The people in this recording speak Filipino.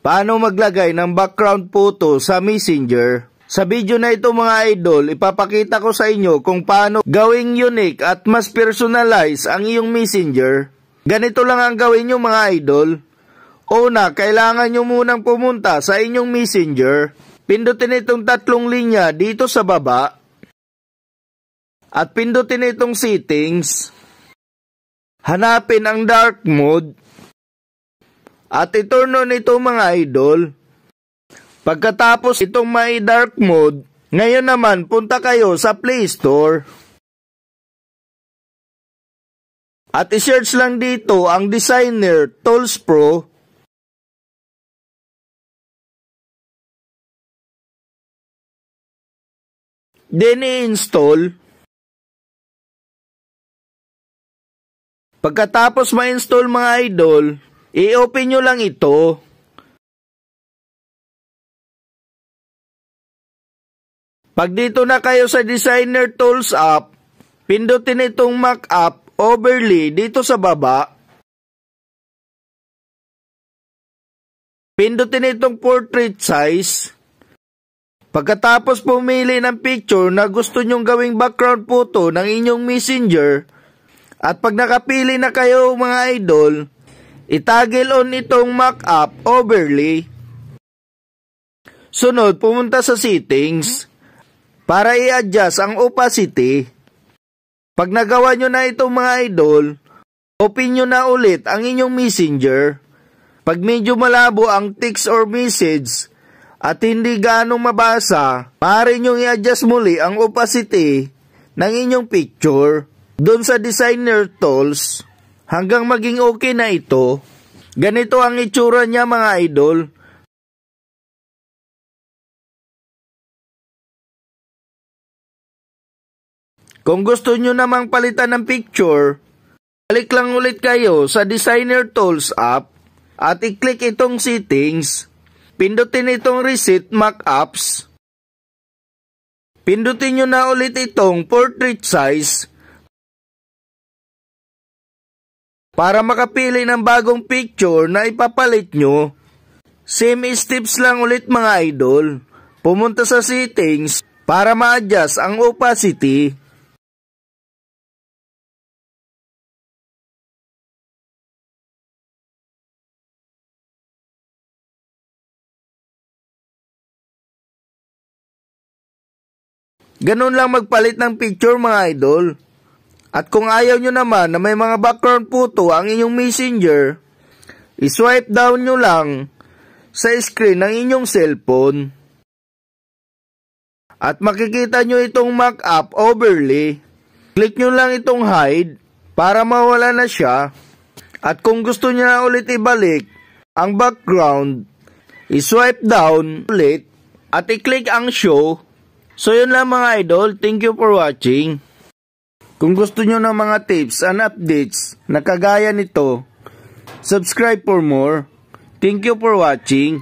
Paano maglagay ng background photo sa Messenger? Sa video na ito mga idol, ipapakita ko sa inyo kung paano gawing unique at mas personalize ang iyong Messenger. Ganito lang ang gawin nyo mga idol. Una, kailangan nyo munang pumunta sa inyong Messenger. Pindutin itong tatlong linya dito sa baba. At pindutin itong settings. Hanapin ang dark mode. At i-turn on ito mga idol. Pagkatapos itong may dark mode, ngayon naman punta kayo sa Play Store. At i-search lang dito ang Designer Tools Pro. Then i-install. Pagkatapos ma-install mga idol, i-open nyo lang ito. Pag dito na kayo sa Designer Tools app, pindutin itong Mock-up Overlay dito sa baba. Pindutin itong Portrait Size. Pagkatapos pumili ng picture na gusto nyong gawing background photo ng inyong Messenger, at pag nakapili na kayo mga idol, itagil on itong Mock-up Overlay. Sunod, pumunta sa settings para i-adjust ang opacity. Pag nagawa nyo na itong mga idol, open nyo na ulit ang inyong Messenger. Pag medyo malabo ang text or message at hindi ganong mabasa, maaari nyo i-adjust muli ang opacity ng inyong picture doon sa Designer Tools hanggang maging okay na ito. Ganito ang itsura niya mga idol. Kung gusto nyo namang palitan ng picture, balik lang ulit kayo sa Designer Tools app at i-click itong settings. Pindutin itong Reset Mock-ups. Pindutin nyo na ulit itong Portrait Size para makapili ng bagong picture na ipapalit nyo. Same steps lang ulit mga idol. Pumunta sa settings para ma-adjust ang opacity. Ganun lang magpalit ng picture mga idol. At kung ayaw nyo naman na may mga background photo ang inyong Messenger, i-swipe down nyo lang sa screen ng inyong cellphone. At makikita nyo itong Mock-up Overlay. Click nyo lang itong hide para mawala na siya. At kung gusto nyo na ulit ibalik ang background, i-swipe down ulit at i-click ang show. So yun lang mga idol, thank you for watching. Kung gusto nyo ng mga tips and updates na kagaya nito, subscribe for more. Thank you for watching.